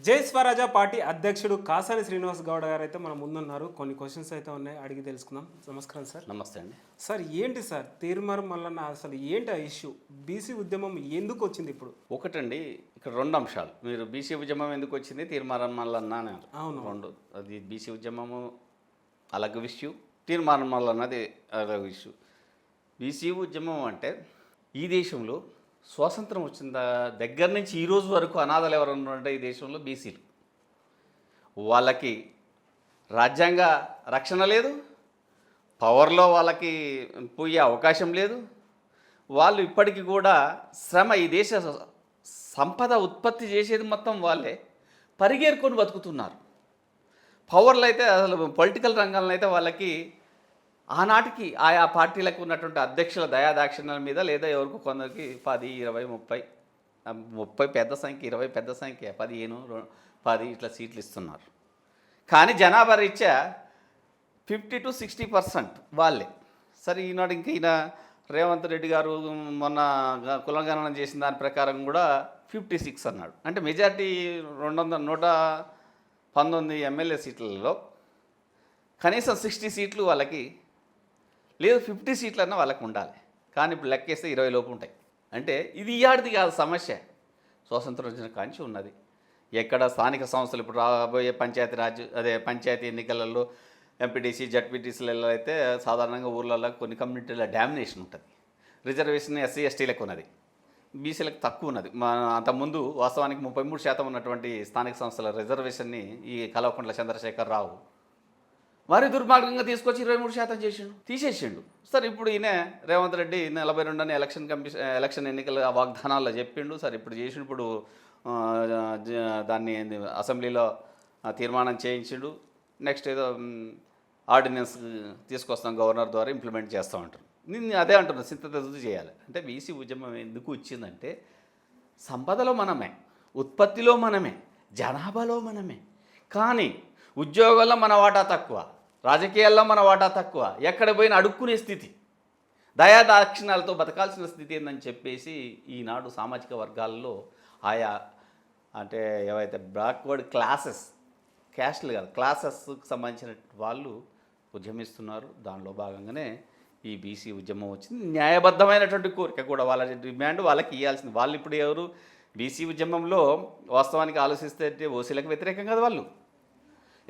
జై స్వరాజ పార్టీ అధ్యక్షుడు కాసాని శ్రీనివాస్ గౌడ గారు అయితే మన ముందున్నారు. కొన్ని క్వశ్చన్స్ అయితే ఉన్నాయి, అడిగి తెలుసుకుందాం. నమస్కారం సార్. నమస్తే అండి. సార్ ఏంటి సార్ తీర్మార్ మల్లన్న అసలు ఏంటి ఆ ఇష్యూ? బీసీ ఉద్యమం ఎందుకు వచ్చింది ఇప్పుడు? ఒకటండి, ఇక్కడ రెండు అంశాలు. మీరు బీసీ ఉద్యమం ఎందుకు వచ్చింది, తీర్మానం మల్లన్న అని అవును. రెండు. అది బీసీ ఉద్యమము అలాగ ఇష్యూ, తీర్మానం మల్లన్నది అలాగ ఇష్యూ. బీసీ ఉద్యమం అంటే ఈ దేశంలో స్వాతంత్రం వచ్చిన దగ్గర నుంచి ఈ రోజు వరకు అనాథలు ఎవరు ఉన్నారంటే ఈ దేశంలో బీసీలు. వాళ్ళకి రాజ్యాంగ రక్షణ లేదు, పవర్లో వాళ్ళకి పోయే అవకాశం లేదు. వాళ్ళు ఇప్పటికీ కూడా శ్రమ, ఈ దేశ సంపద ఉత్పత్తి చేసేది మొత్తం వాళ్ళే, పరిగేరుకొని బతుకుతున్నారు. పవర్లు అయితే అసలు పొలిటికల్ రంగంలో అయితే వాళ్ళకి ఆనాటికి ఆయా పార్టీలకు ఉన్నటువంటి అధ్యక్షుల దయాదాక్షిణ్యాల మీద, లేదా ఎవరికి కొందరికి 10, 20, 30 పెద్ద సంఖ్య, 20 పెద్ద సంఖ్య, 15, 10 ఇట్లా సీట్లు ఇస్తున్నారు. కానీ జనాభా రీత్యా 50 to 60% వాళ్ళే. సరే, ఈనాడు ఇంకా ఈయన రేవంత్ రెడ్డి గారు మొన్న కులగణన చేసిన దాని ప్రకారం కూడా 56 అన్నాడు. అంటే మెజార్టీ 119 ఎమ్మెల్యే సీట్లలో కనీసం 60 సీట్లు వాళ్ళకి లేదు, 50 సీట్లన్నా వాళ్ళకి ఉండాలి. కానీ ఇప్పుడు లెక్కేస్తే 20 లోపు ఉంటాయి. అంటే ఇది ఇయాడిది కాదు సమస్య, స్వాతంత్రం వచ్చిన కాంచి ఉన్నది. ఎక్కడ స్థానిక సంస్థలు ఇప్పుడు రాబోయే పంచాయతీ ఎన్నికలలో ఎంపీటీసీ జడ్పీటీసీలలో అయితే సాధారణంగా ఊర్లలో కొన్ని కమ్యూనిటీల డామినేషన్ ఉంటుంది. రిజర్వేషన్ ఎస్సీ ఎస్టీలకు ఉన్నది, బీసీలకు తక్కువ ఉన్నది. అంతకుముందు వాస్తవానికి 33% ఉన్నటువంటి స్థానిక సంస్థల రిజర్వేషన్ని ఈ కల్వకుంట్ల చంద్రశేఖర్ రావు మరి దుర్మార్గంగా తీసుకొచ్చి 23% తీసేసిండు. సరే, ఇప్పుడు ఈయన రేవంత్ రెడ్డి 42 అని ఎలక్షన్ ఎన్నికల వాగ్దానాల్లో చెప్పిండు. సరే, ఇప్పుడు చేసిండు. ఇప్పుడు దాన్ని అసెంబ్లీలో తీర్మానం చేయించిండు. నెక్స్ట్ ఏదో ఆర్డినెన్స్ తీసుకొస్తాం, గవర్నర్ ద్వారా ఇంప్లిమెంట్ చేస్తూ ఉంటారు. నేను అదే అంటున్నాను, సింథసిస్ చేయాలి. అంటే బీసీ ఉద్యమం ఎందుకు వచ్చిందంటే సంపదలో మనమే, ఉత్పత్తిలో మనమే, జనాభాలో మనమే. కానీ ఉద్యోగాల్లో మన వాటా తక్కువ, రాజకీయాల్లో మన వాటా తక్కువ, ఎక్కడ పోయినా అడుక్కునే స్థితి, దయాదాక్షిణ్యాలతో బతకాల్సిన స్థితి ఏందని చెప్పేసి ఈనాడు సామాజిక వర్గాల్లో ఆయా అంటే ఏవైతే బ్యాక్వర్డ్ క్లాసెస్, క్యాస్ట్లు కాదు క్లాసెస్కి సంబంధించిన వాళ్ళు ఉద్యమిస్తున్నారు. దానిలో భాగంగానే ఈ బీసీ ఉద్యమం వచ్చింది. న్యాయబద్ధమైనటువంటి కోరిక కూడా, వాళ్ళ డిమాండ్ వాళ్ళకి ఇవ్వాల్సింది. వాళ్ళు ఇప్పుడు ఎవరు బీసీ ఉద్యమంలో వాస్తవానికి ఆలోచిస్తే ఓసీలకు వ్యతిరేకం కాదు, వాళ్ళు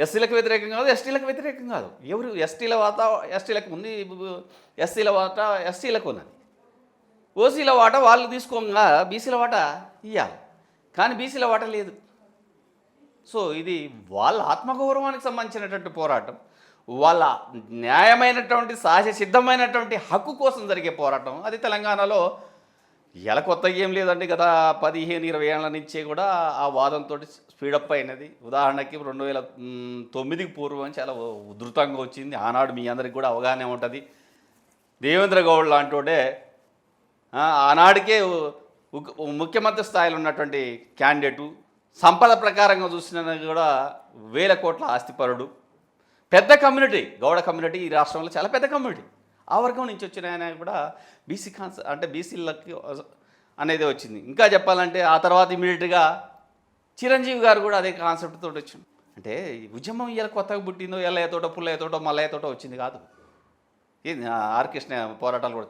ఎస్సీలకు వ్యతిరేకం కాదు, ఎస్టీలకు వ్యతిరేకం కాదు. ఎవరు ఎస్టీల వాటా ఎస్టీలకు ఉంది, ఎస్సీల వాటా ఎస్టీలకు ఉన్నది. ఓసీల వాటా వాళ్ళు తీసుకోగా బీసీల వాటా ఇవ్వాలి, కానీ బీసీల వాటా లేదు. సో ఇది వాళ్ళ ఆత్మగౌరవానికి సంబంధించినటువంటి పోరాటం, వాళ్ళ న్యాయమైనటువంటి సహజ సిద్ధమైనటువంటి హక్కు కోసం జరిగే పోరాటం. అది తెలంగాణలో ఎలా కొత్తగా ఏం లేదండి, గత 15-20 ఏళ్ల నుంచే కూడా ఆ వాదంతో స్పీడప్ అయినది. ఉదాహరణకి 2009కి పూర్వం చాలా ఉధృతంగా వచ్చింది. ఆనాడు మీ అందరికి కూడా అవగాహన ఉంటుంది. దేవేంద్ర గౌడ్ లాంటి ఆనాడికే ముఖ్యమంత్రి స్థాయిలో ఉన్నటువంటి క్యాండిడేటు, సంపద ప్రకారంగా చూసిన కూడా 1000 కోట్ల ఆస్తిపరుడు, పెద్ద కమ్యూనిటీ, గౌడ కమ్యూనిటీ ఈ రాష్ట్రంలో చాలా పెద్ద కమ్యూనిటీ. ఆ వర్గం నుంచి వచ్చిన ఆయన కూడా బీసీ అంటే బీసీలకి అనేది వచ్చింది. ఇంకా చెప్పాలంటే ఆ తర్వాత ఇమీడియట్గా చిరంజీవి గారు కూడా అదే కాన్సెప్ట్ తోటి వచ్చింది. అంటే ఉద్యమం ఇలా కొత్తగా పుట్టిందో, ఎల్లయ్యతోటో పుల్లయ్యతోటో మల్లయ్యతోటో వచ్చింది కాదు. ఆర్ కృష్ణ పోరాటాలు కూడా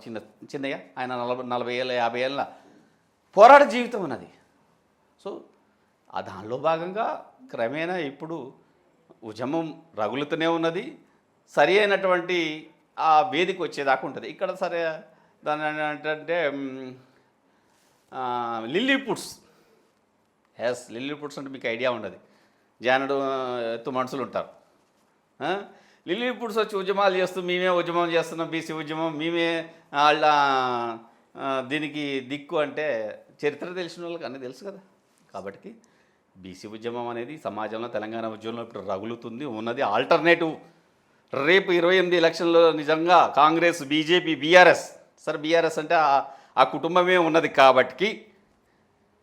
చిన్నయ్య, ఆయన 40 ఏళ్ళ 50 ఏళ్ళ పోరాట జీవితం ఉన్నది. సో దానిలో భాగంగా క్రమేణా ఇప్పుడు ఉద్యమం రగులుతూనే ఉన్నది. సరి అయినటువంటి ఆ వేదిక వచ్చేదాకా ఉంటుంది. ఇక్కడ సరే దాని ఏంటంటే లిల్లీపుట్స్. లిల్లీపుట్స్ అంటే మీకు ఐడియా ఉండదు. జానడు ఎత్తు మనుషులు ఉంటారు. లిల్లీపుట్స్ వచ్చి ఉద్యమాలు చేస్తూ మేమే ఉద్యమం చేస్తున్నాం, బీసీ ఉద్యమం మేమే వాళ్ళ దీనికి దిక్కు అంటే చరిత్ర తెలిసిన వాళ్ళకి అన్నీ తెలుసు కదా. కాబట్టి బీసీ ఉద్యమం అనేది సమాజంలో, తెలంగాణ ఉద్యమంలో ఇప్పుడు రగులుతుంది ఉన్నది. ఆల్టర్నేటివ్ రేపు 28 ఎలక్షన్లో నిజంగా కాంగ్రెస్, బీజేపీ, బీఆర్ఎస్, సరే బీఆర్ఎస్ అంటే ఆ కుటుంబమే ఉన్నది కాబట్టి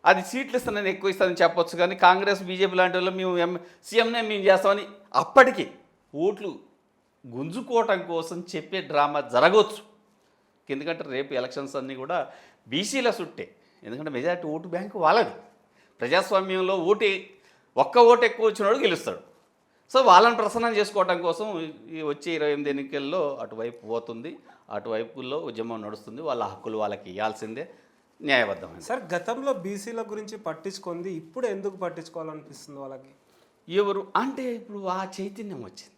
అది సీట్లు ఇస్తానని ఎక్కువ ఇస్తానని చెప్పొచ్చు. కానీ కాంగ్రెస్, బీజేపీ లాంటి వాళ్ళు మేము సీఎంనే మేము చేస్తామని అప్పటికి ఓట్లు గుంజుకోవటం కోసం చెప్పే డ్రామా జరగవచ్చు. ఎందుకంటే రేపు ఎలక్షన్స్ అన్నీ కూడా బీసీల చుట్టే. ఎందుకంటే మెజారిటీ ఓటు బ్యాంకు వాళ్ళది. ప్రజాస్వామ్యంలో ఓటు ఒక్క ఓటు ఎక్కువ వచ్చినోడు గెలుస్తాడు. సో వాళ్ళని ప్రసన్నం చేసుకోవడం కోసం ఈ వచ్చే 28 ఎన్నికల్లో అటువైపు పోతుంది, అటువైపులో ఉద్యమం నడుస్తుంది. వాళ్ళ హక్కులు వాళ్ళకి ఇవ్వాల్సిందే, న్యాయబద్ధమైంది. సార్ గతంలో బీసీల గురించి పట్టించుకుంది, ఇప్పుడు ఎందుకు పట్టించుకోవాలనిపిస్తుంది వాళ్ళకి? ఎవరు అంటే ఇప్పుడు ఆ చైతన్యం వచ్చింది,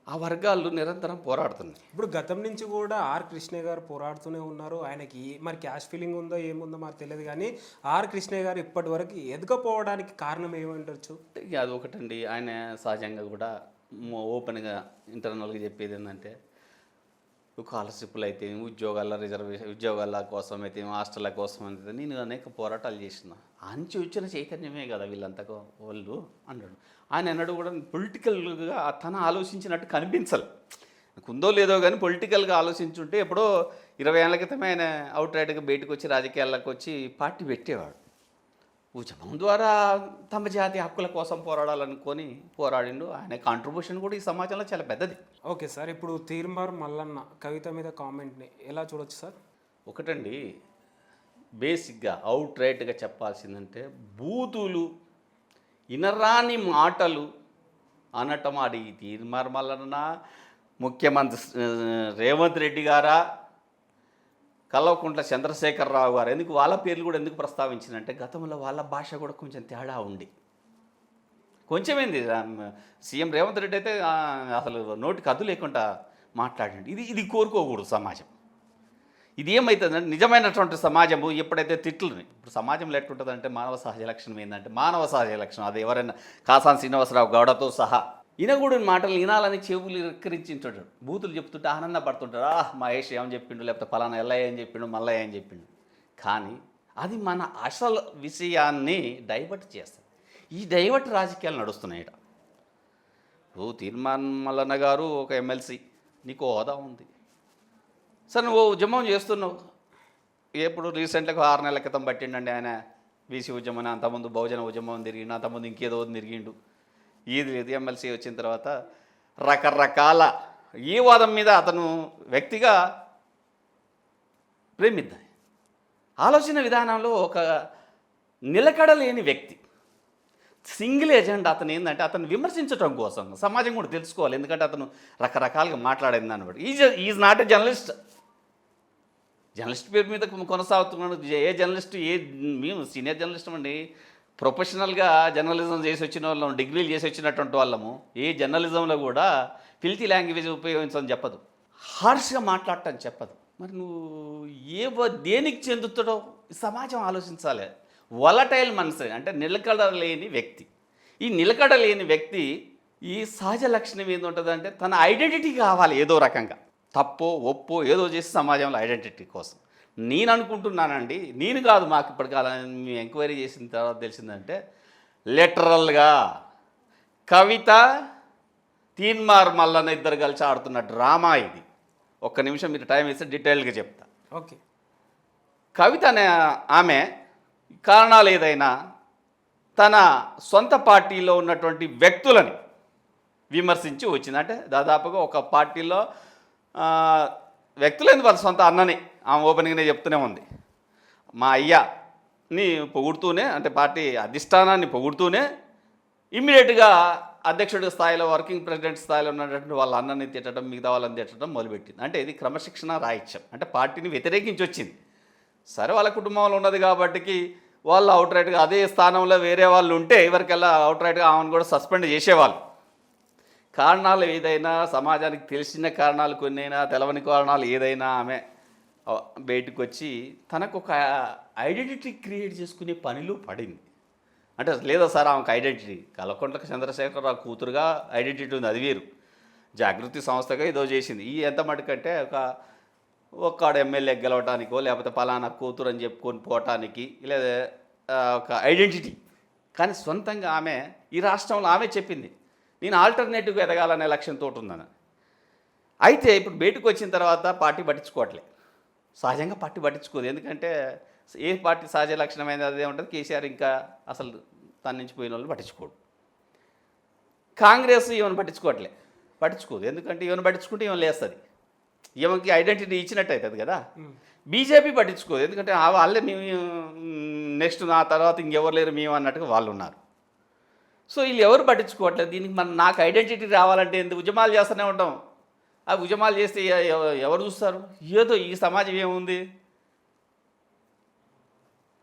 ఆ వర్గాలు నిరంతరం పోరాడుతున్నాయి. ఇప్పుడు గతం నుంచి కూడా ఆర్ కృష్ణయ్య గారు పోరాడుతూనే ఉన్నారు. ఆయనకి మరి క్యాష్ ఫీలింగ్ ఉందో ఏముందో మాకు తెలియదు, కానీ ఆర్ కృష్ణయ్య గారు ఇప్పటి వరకు ఎదగపోవడానికి కారణం ఏమంటచ్చు? ఇక అది ఒకటండి. ఆయన సహజంగా కూడా ఓపెన్గా ఇంటర్నల్గా చెప్పేది ఏంటంటే, స్కాలర్షిప్లు అయితే, ఉద్యోగాల రిజర్వేషన్, ఉద్యోగాల కోసం అయితే, హాస్టళ్ళ కోసం అయితే నేను అనేక పోరాటాలు చేసిన. అంచి వచ్చిన చైతన్యమే కదా వీళ్ళంతా వాళ్ళు అన్నాడు. ఆయన అన్నాడు కూడా పొలిటికల్గా తన ఆలోచించినట్టు కనిపించాలి. ఉందో లేదో కానీ పొలిటికల్గా ఆలోచించుంటే ఎప్పుడో 20 ఏళ్ల క్రితమే ఆయన అవుట్ రైట్గా బయటకు వచ్చి రాజకీయాల్లోకి వచ్చి పార్టీ పెట్టేవాడు. ఉద్యమం ద్వారా తమ జాతి హక్కుల కోసం పోరాడాలనుకొని పోరాడిండు. ఆయన కాంట్రిబ్యూషన్ కూడా ఈ సమాజంలో చాలా పెద్దది. ఓకే సార్, ఇప్పుడు తీర్మార్ మల్లన్న కవిత మీద కామెంట్ని ఎలా చూడొచ్చు సార్? ఒకటండి, బేసిక్గా అవుట్ రైట్గా చెప్పాల్సిందంటే బూతులు, ఇనరాని మాటలు అనటం అది తీర్మార్ మల్లన్న, ముఖ్యమంత్రి రేవంత్ రెడ్డి గారా, కల్వకుంట్ల చంద్రశేఖరరావు గారు, ఎందుకు వాళ్ళ పేర్లు కూడా ఎందుకు ప్రస్తావించిందంటే గతంలో వాళ్ళ భాష కూడా కొంచెం తేడా ఉంది. కొంచెమేంది, సీఎం రేవంత్ రెడ్డి అయితే అసలు నోటికి అద్దు లేకుండా మాట్లాడండి. ఇది కోరుకోకూడదు సమాజం. ఇది ఏమవుతుందంటే నిజమైనటువంటి సమాజము ఎప్పుడైతే తిట్లని, ఇప్పుడు సమాజంలో ఎట్లుంటుందంటే మానవ సహజ లక్షణం ఏంటంటే, మానవ సహజ లక్షణం అది ఎవరైనా కాసాని శ్రీనివాసరావు గౌడతో సహా వినగూడిన మాటలు వినాలని చెవులు రెక్కరించుంటాడు, బూతులు చెప్తుంటే ఆనందపడుతుంటాడు. మహేష్ ఏమని చెప్పిండు, లేకపోతే పలానా ఎల్లయ్య ఏం చెప్పిండు, మల్లయ్య ఏం చెప్పిండు. కానీ అది మన అసలు విషయాన్ని డైవర్ట్ చేస్తుంది. ఈ డైవర్ట్ రాజకీయాలు నడుస్తున్నాయి. ఇప్పుడు తీర్మాన్ మల్లన్న గారు ఒక ఎమ్మెల్సీ, నీకు హోదా ఉంది, సరే నువ్వు ఉద్యమం చేస్తున్నావు. ఎప్పుడు రీసెంట్గా 6 నెలల క్రితం పట్టిండండి ఆయన బీసీ ఉద్యమం, అంతకుముందు బహుజన ఉద్యమం తిరిగిండు, అంతకుముందు ఇంకేదో తిరిగిండు. ఇది ఎమ్మెల్సీ వచ్చిన తర్వాత రకరకాల ఈ వాదం మీద అతను వ్యక్తిగా ప్రేమిద్దాం. ఆలోచన విధానంలో ఒక నిలకడలేని వ్యక్తి, సింగిల్ ఎజెండా. అతను ఏంటంటే అతను విమర్శించడం కోసం సమాజం కూడా తెలుసుకోవాలి. ఎందుకంటే అతను రకరకాలుగా మాట్లాడింది దాన్ని బట్టి. Is not a journalist. Journalist పేరు మీద కొనసాగుతున్నాడు. ఏ జర్నలిస్ట్, మేము సీనియర్ జర్నలిస్ట్ అండి, ప్రొఫెషనల్గా జర్నలిజం చేసి వచ్చిన వాళ్ళం, డిగ్రీలు చేసి వచ్చినటువంటి వాళ్ళము. ఏ జర్నలిజంలో కూడా ఫిల్తీ లాంగ్వేజ్ ఉపయోగించడం చెప్పదు, హార్ష్గా మాట్లాడటం చెప్పదు. మరి నువ్వు దేనికి చెందుతాడో సమాజం ఆలోచించాలి. వలటైల్ మనసు అంటే నిలకడలేని వ్యక్తి. ఈ నిలకడలేని వ్యక్తి ఈ సహజ లక్షణం ఏంది ఉంటుందంటే తన ఐడెంటిటీ కావాలి ఏదో రకంగా, తప్పో ఒప్పో ఏదో చేసి సమాజంలో ఐడెంటిటీ కోసం. నేను అనుకుంటున్నానండి, నేను కాదు, మాకు ఇప్పటికాలం మేము ఎంక్వైరీ చేసిన తర్వాత తెలిసిందంటే లిటరల్గా కవిత తీన్మార్ మల్లన్న ఇద్దరు కలిసి ఆడుతున్న డ్రామా ఇది. ఒక్క నిమిషం మీరు టైం ఇస్తే డీటెయిల్గా చెప్తా. ఓకే. కవిత అనే ఆమె కారణాలు ఏదైనా తన సొంత పార్టీలో ఉన్నటువంటి వ్యక్తులని విమర్శించి వచ్చింది. అంటే దాదాపుగా ఒక పార్టీలో వ్యక్తులైంది వాళ్ళ సొంత అన్నని ఆమె ఓపెనింగ్నే చెప్తూనే ఉంది. మా అయ్యని పొగుడుతూనే, అంటే పార్టీ అధిష్టానాన్ని పొగుడుతూనే ఇమ్మీడియట్గా అధ్యక్షుడి స్థాయిలో, వర్కింగ్ ప్రెసిడెంట్ స్థాయిలో ఉన్నటువంటి వాళ్ళ అన్నని తిట్టడం, మిగతా వాళ్ళని తిట్టడం మొదలుపెట్టింది. అంటే ఇది క్రమశిక్షణ రాహిత్యం, అంటే పార్టీని వ్యతిరేకించి వచ్చింది. సరే వాళ్ళ కుటుంబంలో ఉన్నది కాబట్టికి వాళ్ళు అవుట్ రైట్గా అదే స్థానంలో వేరే వాళ్ళు ఉంటే ఎవరికెల్లా అవుట్ రైట్గా ఆమెను కూడా సస్పెండ్ చేసేవాళ్ళు. కారణాలు ఏదైనా, సమాజానికి తెలిసిన కారణాలు కొన్నైనా, తెలవని కారణాలు ఏదైనా ఆమె బయటకు వచ్చి తనకు ఒక ఐడెంటిటీ క్రియేట్ చేసుకునే పనిలో పడింది. అంటే లేదా సార్ ఆమెకు ఐడెంటిటీ, కల్వకుంట్ల చంద్రశేఖరరావు కూతురుగా ఐడెంటిటీ ఉంది, అది వేరు. జాగృతి సంస్థగా ఏదో చేసింది. ఈ ఎంత మటుకంటే ఒక్కడు ఎమ్మెల్యే గెలవటానికో, లేకపోతే పలానా కూతురు అని చెప్పుకొని పోవటానికి, లేదా ఒక ఐడెంటిటీ. కానీ సొంతంగా ఆమె ఈ రాష్ట్రంలో ఆమె చెప్పింది నేను ఆల్టర్నేటివ్గా ఎదగాలనే లక్ష్యంతో ఉందని. అయితే ఇప్పుడు బయటకు వచ్చిన తర్వాత పార్టీ పట్టించుకోవట్లే, సహజంగా పార్టీ పట్టించుకోదు. ఎందుకంటే ఏ పార్టీ సహజ లక్షణమైనది అదే ఉంటుంది. కేసీఆర్ ఇంకా అసలు తన నుంచి పోయిన వాళ్ళు పట్టించుకోడు. కాంగ్రెస్ ఈవెన్ పట్టించుకోదు. ఎందుకంటే ఈవెన్ పట్టించుకుంటే ఈవెన్ లేస్తుంది, ఈమెకి ఐడెంటిటీ ఇచ్చినట్టు అవుతుంది కదా. బీజేపీ పట్టించుకోదు. ఎందుకంటే వాళ్ళే మేము నెక్స్ట్ నా తర్వాత ఇంకెవరు లేరు మేము అన్నట్టుగా వాళ్ళు ఉన్నారు. సో వీళ్ళు ఎవరు పట్టించుకోవట్లేదు. దీనికి నాకు ఐడెంటిటీ రావాలంటే ఎందుకు ఉద్యమాలు చేస్తూనే ఉంటాం. ఆ ఉద్యమాలు చేస్తే ఎవరు చూస్తారు? ఏదో ఈ సమాజం ఏముంది,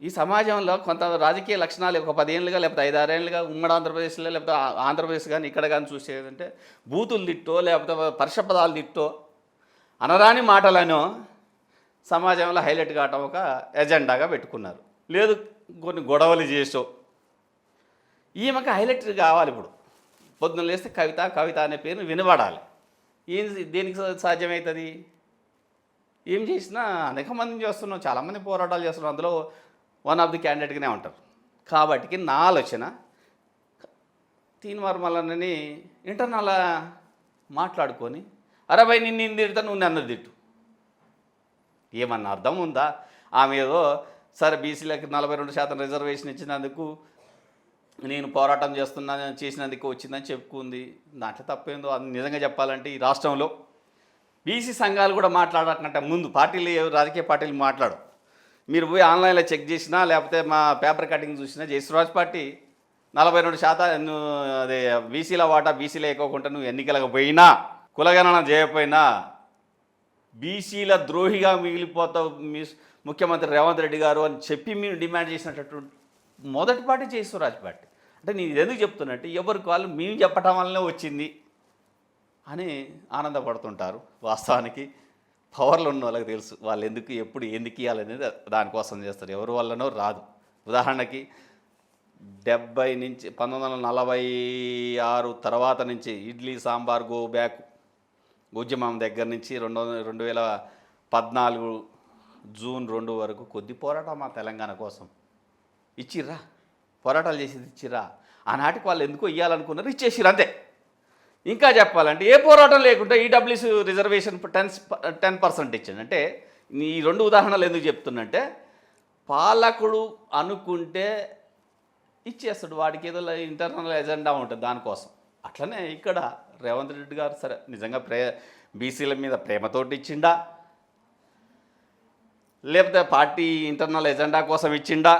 ఈ సమాజంలో కొంత రాజకీయ లక్షణాలు ఒక 10 ఏళ్ళుగా లేకపోతే 5-6 ఏళ్ళుగా ఉమ్మడి ఆంధ్రప్రదేశ్లో లేకపోతే ఆంధ్రప్రదేశ్ కానీ ఇక్కడ కానీ చూసేదంటే బూతులు తిట్టో లేకపోతే పరుషపదాలు తిట్టో అనరాని మాటలను సమాజంలో హైలైట్ కావటం ఒక ఎజెండాగా పెట్టుకున్నారు. లేదు కొన్ని గొడవలు చేసో ఈమెకు హైలైట్ కావాలి. ఇప్పుడు పొద్దున్న లేస్తే కవిత కవిత అనే పేరు వినబడాలి. ఏం దేనికి సాధ్యమవుతుంది? ఏం చేసినా అనేక మందిని చేస్తున్నాం, చాలామంది పోరాటాలు చేస్తున్నాం, అందులో వన్ ఆఫ్ ది క్యాండిడేట్గానే ఉంటారు. కాబట్టి నా ఆలోచన తీన్మార్ మల్లన్నని ఇంటర్నల్ మాట్లాడుకొని అరే భయ్ నిన్ను తిడతా నువ్వు నన్ను తిట్టు, ఏమన్నా అర్థం ఉందా? ఆమె ఏదో సరే బీసీలకి 42% రిజర్వేషన్ ఇచ్చినందుకు నేను పోరాటం చేసినందుకు వచ్చిందని చెప్పుకుంది. దాంట్లో తప్పేందో అది నిజంగా చెప్పాలంటే ఈ రాష్ట్రంలో బీసీ సంఘాలు కూడా మాట్లాడకంటే ముందు పార్టీలు రాజకీయ పార్టీలు మాట్లాడు. మీరు పోయి ఆన్లైన్లో చెక్ చేసినా లేకపోతే మా పేపర్ కటింగ్ చూసినా జయసురాజ్ పార్టీ 42% అదే బీసీల వాటా బీసీలో ఎక్కువకుండా నువ్వు ఎన్నికలకు పోయినా కులగణన చేయకపోయినా బీసీల ద్రోహిగా మిగిలిపోతావు ముఖ్యమంత్రి రేవంత్ రెడ్డి గారు అని చెప్పి మీరు డిమాండ్ చేసినటువంటి మొదటి పార్టీ జయసురాజ్ పార్టీ. అంటే నేను ఎందుకు చెప్తున్నట్టు ఎవరికి వాళ్ళు మేము చెప్పటం వల్లనే వచ్చింది అని ఆనందపడుతుంటారు. వాస్తవానికి పవర్లో ఉన్న వాళ్ళకి తెలుసు వాళ్ళు ఎప్పుడు ఎందుకు ఇవ్వాలనేది దానికోసం చేస్తారు, ఎవరి వల్లనో రాదు. ఉదాహరణకి 70 నుంచి 1946 తర్వాత నుంచి ఇడ్లీ సాంబార్ గో బ్యాక్ ఉద్యమం దగ్గర నుంచి 2014 జూన్ 2 వరకు కొద్ది పోరాటం మా తెలంగాణ కోసం ఇచ్చిర్రా, పోరాటాలు చేసేది ఇచ్చిర్రా. ఆనాటికి వాళ్ళు ఎందుకో ఇవ్వాలనుకున్నారు, ఇచ్చేసిర్రు అంతే. ఇంకా చెప్పాలంటే ఏ పోరాటం లేకుండా ఈడబ్ల్యూసీ రిజర్వేషన్ 10% ఇచ్చింది. అంటే ఈ 2 ఉదాహరణలు ఎందుకు చెప్తున్నంటే పాలకుడు అనుకుంటే ఇచ్చేస్తాడు, వాడికి ఏదో ఇంటర్నల్ ఎజెండా ఉంటుంది దానికోసం. అట్లనే ఇక్కడ రేవంత్ రెడ్డి గారు సరే నిజంగా బీసీల మీద ప్రేమతోటి ఇచ్చిండా లేకపోతే పార్టీ ఇంటర్నల్ ఎజెండా కోసం ఇచ్చిండా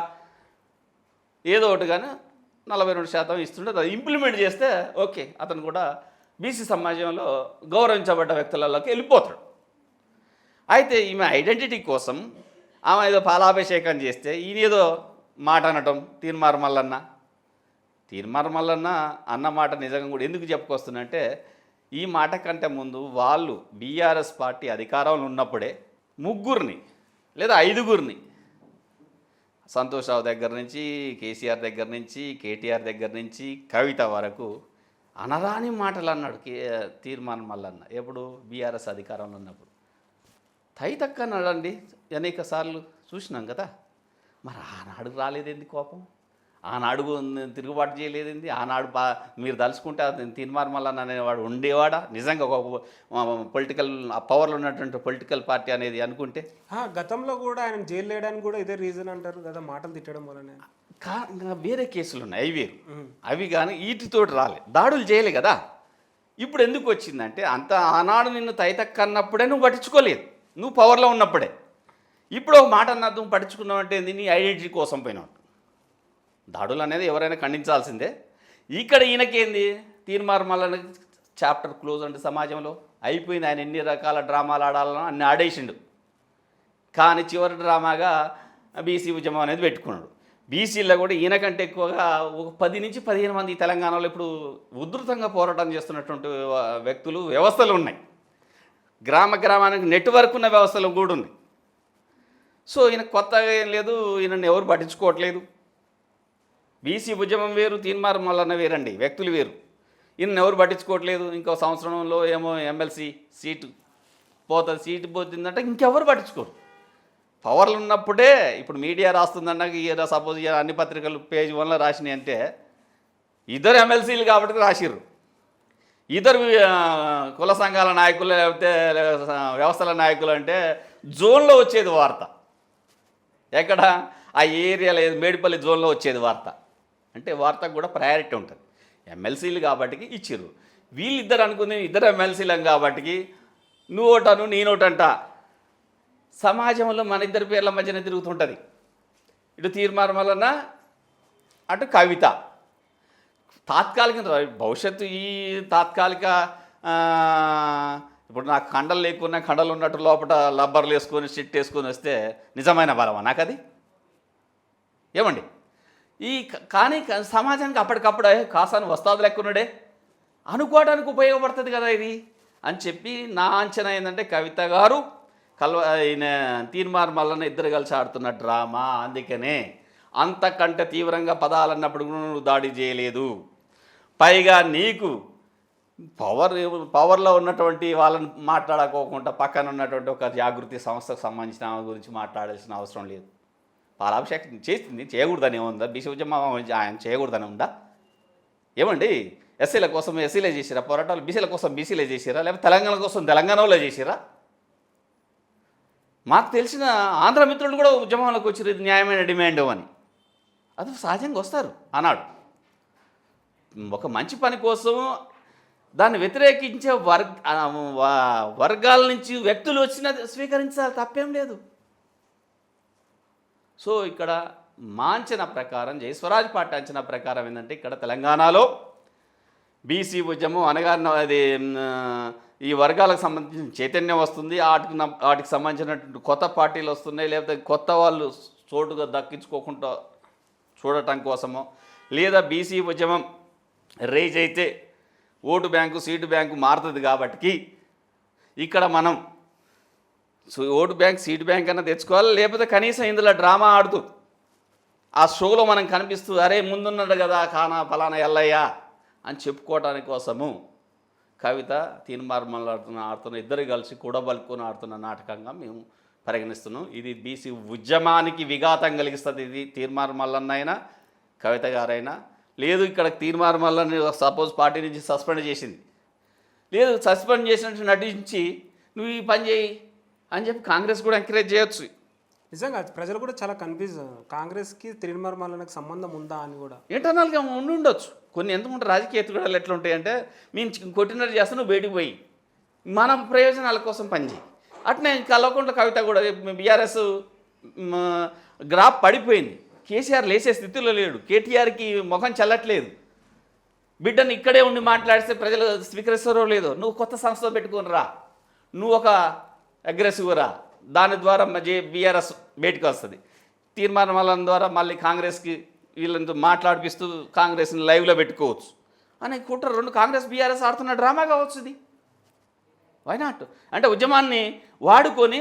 ఏదో ఒకటి కానీ 42% ఇస్తుంటే అది ఇంప్లిమెంట్ చేస్తే ఓకే, అతను కూడా బీసీ సమాజంలో గౌరవించబడ్డ వ్యక్తులలోకి వెళ్ళిపోతాడు. అయితే ఈమె ఐడెంటిటీ కోసం ఆమె ఏదో పాలాభిషేకం చేస్తే ఈయన ఏదో మాట అనటం తీన్మార్ మల్లన్న అన్న మాట నిజంగా కూడా ఎందుకు చెప్పుకొస్తున్నంటే ఈ మాట కంటే ముందు వాళ్ళు బీఆర్ఎస్ పార్టీ అధికారంలో ఉన్నప్పుడే 3 లేదా 5 సంతోష్ రావు దగ్గర నుంచి కేసీఆర్ దగ్గర నుంచి కేటీఆర్ దగ్గర నుంచి కవిత వరకు అనరాని మాటలు అన్నాడు తీన్మార్ మల్లన్న. ఎప్పుడు బీఆర్ఎస్ అధికారంలో ఉన్నప్పుడు తైతక్క అన్నాడండి, అనేక సార్లు చూసినాం కదా. మరి ఆనాడు రాలేదేంది కోపం, ఆనాడు తిరుగుబాటు చేయలేదేంది, ఆనాడు మీరు తలుచుకుంటే తీన్మార్ మల్లన్న అనేవాడు ఉండేవాడా నిజంగా ఒక పొలిటికల్ పవర్లో ఉన్నటువంటి పొలిటికల్ పార్టీ అనేది అనుకుంటే? గతంలో కూడా ఆయన జైలు వేయడానికి కూడా ఇదే రీజన్ అంటారు కదా, మాటలు తిట్టడం వల్లనే. వేరే కేసులు ఉన్నాయి, అవి వేరు. అవి కానీ వీటితోటి రాలే, దాడులు చేయలే కదా. ఇప్పుడు ఎందుకు వచ్చిందంటే అంత ఆనాడు నిన్ను తైతక్క అన్నప్పుడే నువ్వు పట్టించుకోలేదు, నువ్వు పవర్లో ఉన్నప్పుడే. ఇప్పుడు ఒక మాట అన్నది నువ్వు పట్టించుకున్నావు అంటే నీ ఐడెంటిటీ కోసం పోయినావు. దాడులు అనేది ఎవరైనా ఖండించాల్సిందే. ఇక్కడ ఈయనకేంది తీన్మార్ మల్లన్న చాప్టర్ క్లోజ్ అంటే సమాజంలో అయిపోయింది. ఆయన ఎన్ని రకాల డ్రామాలు ఆడాలనో అన్ని ఆడేసిండు. కానీ చివరి డ్రామాగా బీసీ ఉద్యమం అనేది పెట్టుకున్నాడు. బీసీలో కూడా ఈయనకంటే ఎక్కువగా ఒక 10 నుంచి 15 మంది తెలంగాణలో ఇప్పుడు ఉధృతంగా పోరాటం చేస్తున్నటువంటి వ్యక్తులు వ్యవస్థలు ఉన్నాయి. గ్రామానికి నెట్వర్క్ ఉన్న వ్యవస్థలు కూడా ఉన్నాయి. సో ఈయన కొత్తగా ఏం లేదు, ఈయనని ఎవరు పట్టించుకోవట్లేదు. బీసీ ఉద్యమం వేరు, తీన్మార్ మల్లన్న వేరండి, వ్యక్తులు వేరు. ఈయన ఎవరు పట్టించుకోవట్లేదు. ఇంకో సంవత్సరంలో ఏమో ఎమ్మెల్సీ సీటు పోతుందంటే ఇంకెవరు పట్టించుకోరు. పవర్లు ఉన్నప్పుడే ఇప్పుడు మీడియా రాస్తుందన్న సపోజ్ అన్ని పత్రికలు పేజ్ 1లో రాసినాయి అంటే 2 ఎమ్మెల్సీలు కాబట్టి రాసిర్రు. 2 కుల సంఘాల నాయకులు లేకపోతే వ్యవస్థల నాయకులు అంటే జోన్లో వచ్చేది వార్త. ఎక్కడ ఆ ఏరియాలో మేడిపల్లి జోన్లో వచ్చేది వార్త. అంటే వార్తకు కూడా ప్రయారిటీ ఉంటుంది. ఎమ్మెల్సీలు కాబట్టి ఇచ్చిర్రు. వీళ్ళిద్దరు అనుకుంది 2 ఎమ్మెల్సీలం కాబట్టి నువ్వోటను నేనోటంట. సమాజంలో మన 2 పేర్ల మధ్యన తిరుగుతుంటుంది. ఇటు తీన్మార్ మల్లన్న, అటు కవిత. తాత్కాలిక భవిష్యత్తు ఈ తాత్కాలిక ఆ, ఇప్పుడు నాకు కండలు లేకున్నా కండలు ఉన్నట్టు లోపల లబ్బర్లు వేసుకొని షిట్ వేసుకొని వస్తే నిజమైన బలమా నాకు అది? ఏమండి కానీ సమాజానికి అప్పటికప్పుడే కాసాను వస్తాదు లెక్కున్నాడే అనుకోవడానికి ఉపయోగపడుతుంది కదా ఇది అని చెప్పి నా అంచనా ఏంటంటే కవిత గారు ఈయన తీర్మార్ మల్లన్న ఇద్దరు కలిసి ఆడుతున్న డ్రామా. అందుకనే అంతకంటే తీవ్రంగా పదాలన్నప్పుడు కూడా నువ్వు దాడి చేయలేదు. పైగా నీకు పవర్లో ఉన్నటువంటి వాళ్ళని మాట్లాడుకోకుండా పక్కన ఉన్నటువంటి ఒక జాగృతి సంస్థకు సంబంధించిన ఆమె గురించి మాట్లాడాల్సిన అవసరం లేదు. పాలాభిషేకం చేసింది, చేయకూడదని ఏముందా? బీసీ ఉద్యమం ఆయన చేయకూడదని ఉందా? ఏమండి ఎస్సీల కోసం ఎస్సీలే చేసిరా పోరాటాలు, బీసీల కోసం బీసీలే చేసిరా, లేకపోతే తెలంగాణ కోసం తెలంగాణలో చేసిరా? మాకు తెలిసిన ఆంధ్ర మిత్రులు కూడా ఉద్యమంలోకి వచ్చారు, ఇది న్యాయమైన డిమాండ్ అని. అది సహజంగా వస్తారు అన్నాడు. ఒక మంచి పని కోసం దాన్ని వ్యతిరేకించే వర్గాల నుంచి వ్యక్తులు వచ్చిన స్వీకరించాలి, తప్పేం లేదు. సో ఇక్కడ మా అంచనా ప్రకారం, జయస్వరాజ్ పార్టీ అంచనా ప్రకారం ఏంటంటే ఇక్కడ తెలంగాణలో బీసీ ఉద్యమం అనగా అది ఈ వర్గాలకు సంబంధించిన చైతన్యం వస్తుంది. వాటికి సంబంధించినటువంటి కొత్త పార్టీలు వస్తున్నాయి, లేకపోతే కొత్త వాళ్ళు చోటుగా దక్కించుకోకుండా చూడటం కోసమో, లేదా బీసీ ఉద్యమం రేజ్ అయితే ఓటు బ్యాంకు సీటు బ్యాంకు మారుతుంది కాబట్టి ఇక్కడ మనం ఓటు బ్యాంక్ సీటు బ్యాంక్ అన్న తెచ్చుకోవాలి, లేకపోతే కనీసం ఇందులో డ్రామా ఆడుతూ ఆ షోలో మనం కనిపిస్తూ అరే ముందున్నాడు కదా కానా ఫలానా ఎల్లయ్య అని చెప్పుకోవడానికి కోసము కవిత తీర్మార్ మల్లన్న ఆడుతున్న ఇద్దరు కలిసి కూడబలుకొని ఆడుతున్న నాటకంగా మేము పరిగణిస్తున్నాం. ఇది బీసీ ఉద్యమానికి విఘాతం కలిగిస్తుంది. ఇది తీర్మార్ మల్లన్న అయినా కవిత గారైనా. లేదు ఇక్కడ తీర్మార్ మల్లన్న సపోజ్ పార్టీ నుంచి సస్పెండ్ చేసింది, లేదు సస్పెండ్ చేసినట్టు నటించి నువ్వు ఈ పని చేయి అని చెప్పి కాంగ్రెస్ కూడా ఎంకరేజ్ చేయొచ్చు. నిజంగా ప్రజలు కూడా చాలా కన్ఫ్యూజ్, కాంగ్రెస్కి తీర్మార్ మల్లన్నకి సంబంధం ఉందా అని కూడా ఇంటర్నల్గా ఉండొచ్చు. కొన్ని ఎందుకుంటే రాజకీయ ఎత్తుగడలు ఎట్లా ఉంటాయంటే మేము కొట్టినట్టు చేస్తే నువ్వు బయటికి పోయి మన ప్రయోజనాల కోసం పనిచేయి. అట్నే కల్వకుంట్ల కవిత కూడా బీఆర్ఎస్ గ్రాఫ్ పడిపోయింది, కేసీఆర్ లేచే స్థితిలో లేడు, కేటీఆర్కి ముఖం చల్లట్లేదు, బిడ్డను ఇక్కడే ఉండి మాట్లాడితే ప్రజలు స్వీకరిస్తారో లేదో, నువ్వు కొత్త సంస్థ పెట్టుకుని రా, నువ్వు ఒక అగ్రెసివ్ రా, దాని ద్వారా బీఆర్ఎస్ బయటకు వస్తుంది. తీర్మానం మల్లన్న ద్వారా మళ్ళీ కాంగ్రెస్కి వీళ్ళతో మాట్లాడిపిస్తూ కాంగ్రెస్ని లైవ్లో పెట్టుకోవచ్చు అని కుట్ర. రెండు కాంగ్రెస్ బీఆర్ఎస్ ఆడుతున్న డ్రామా కావచ్చు ఇది. Why not? అంటే ఉద్యమాన్ని వాడుకొని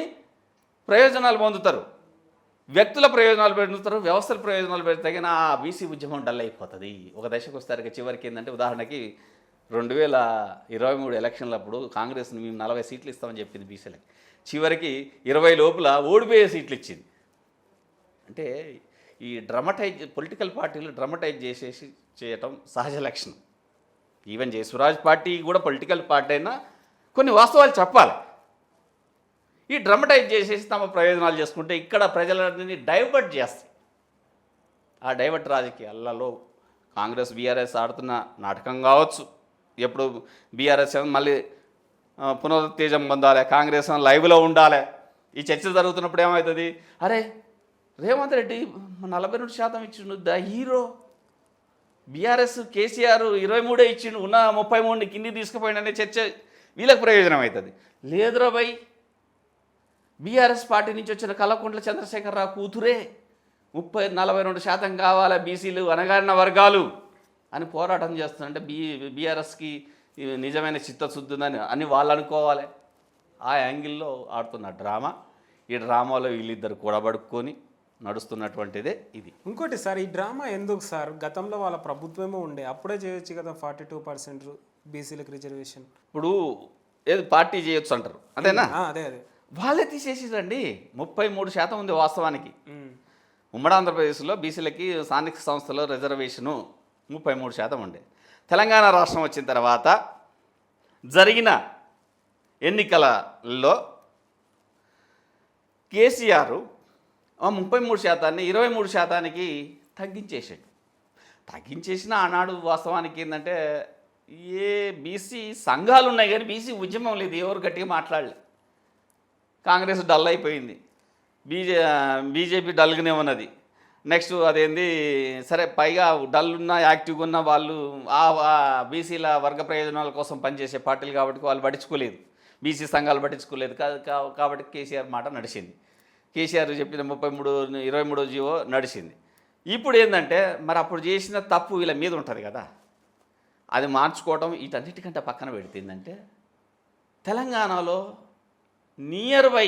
ప్రయోజనాలు పొందుతారు, వ్యక్తుల ప్రయోజనాలు పొందుతారు, వ్యవస్థల ప్రయోజనాలు పెడితే కానీ ఆ బీసీ ఉద్యమం డల్ అయిపోతుంది. ఒక దశకు వస్తారు చివరికి ఏంటంటే ఉదాహరణకి 2023 ఎలక్షన్లప్పుడు కాంగ్రెస్ని మేము 40 సీట్లు ఇస్తామని చెప్పింది బీసీలకి, చివరికి 20 లోపల ఓడిపోయే సీట్లు ఇచ్చింది. అంటే ఈ పొలిటికల్ పార్టీలు డ్రమటైజ్ చేసేసి చేయటం సహజ లక్షణం. ఈవెన్ జయస్వరాజ్ పార్టీ కూడా పొలిటికల్ పార్టీ అయినా కొన్ని వాస్తవాలు చెప్పాలి. ఈ డ్రమటైజ్ చేసేసి తమ ప్రయోజనాలు చేసుకుంటే ఇక్కడ ప్రజలని డైవర్ట్ చేస్తాయి. ఆ డైవర్ట్ రాజకీయాలలో కాంగ్రెస్ బీఆర్ఎస్ ఆడుతున్న నాటకం కావచ్చు. ఎప్పుడు బీఆర్ఎస్ మళ్ళీ పునరుత్తేజం పొందాలి, కాంగ్రెస్ లైవ్లో ఉండాలి. ఈ చర్చ జరుగుతున్నప్పుడు ఏమవుతుంది, అరే రేవంత్ రెడ్డి 42% ఇచ్చిండు, ద హీరో. బీఆర్ఎస్ కేసీఆర్ 23 ఇచ్చిండు, ఉన్న 33 కింది తీసుకుపోయిండనే చర్చ వీళ్ళకి ప్రయోజనం అవుతుంది. లేదురా బై, బీఆర్ఎస్ పార్టీ నుంచి వచ్చిన కల్వకుంట్ల చంద్రశేఖరరావు కూతురే 42% కావాలి బీసీలు అనగారిన వర్గాలు అని పోరాటం చేస్తుందంటే బీఆర్ఎస్కి నిజమైన చిత్తశుద్ధి ఉందని అని వాళ్ళు అనుకోవాలి. ఆ యాంగిల్లో ఆడుతున్న డ్రామా. ఈ డ్రామాలో వీళ్ళిద్దరు కూడబడుకొని నడుస్తున్నటువంటిదే ఇది. ఇంకోటి సార్, ఈ డ్రామా ఎందుకు సార్? గతంలో వాళ్ళ ప్రభుత్వమే ఉండే, అప్పుడే చేయొచ్చు కదా 42% బీసీలకు రిజర్వేషన్. ఇప్పుడు ఏది పార్టీ చేయొచ్చు అంటారు అంతేనా? అదే అదే వాళ్ళే తీసేసిరండి. 33% ఉంది వాస్తవానికి. ఉమ్మడి ఆంధ్రప్రదేశ్లో బీసీలకి స్థానిక సంస్థలో రిజర్వేషను 33% ఉండే. తెలంగాణ రాష్ట్రం వచ్చిన తర్వాత జరిగిన ఎన్నికలలో కేసీఆర్ 33%ని 23%కి తగ్గించేసాడు. తగ్గించేసిన ఆనాడు వాస్తవానికి ఏంటంటే ఏ బీసీ సంఘాలు ఉన్నాయి కానీ బీసీ ఉద్యమం లేదు, ఎవరు గట్టిగా మాట్లాడలే. కాంగ్రెస్ డల్ అయిపోయింది, బీజేపీ డల్గానే ఉన్నది. నెక్స్ట్ అదేంది సరే పైగా డల్ ఉన్న యాక్టివ్గా ఉన్న వాళ్ళు బీసీల వర్గ ప్రయోజనాల కోసం పనిచేసే పార్టీలు కాబట్టి వాళ్ళు పట్టించుకోలేదు, బీసీ సంఘాలు పట్టించుకోలేదు. కాబట్టి కేసీఆర్ మాట నడిచింది. కేసీఆర్ చెప్పిన 23 జీవో నడిచింది. ఇప్పుడు ఏంటంటే మరి అప్పుడు చేసిన తప్పు వీళ్ళ మీద ఉంటుంది కదా, అది మార్చుకోవడం వీటన్నిటికంటే పక్కన పెడుతుందంటే తెలంగాణలో నియర్ బై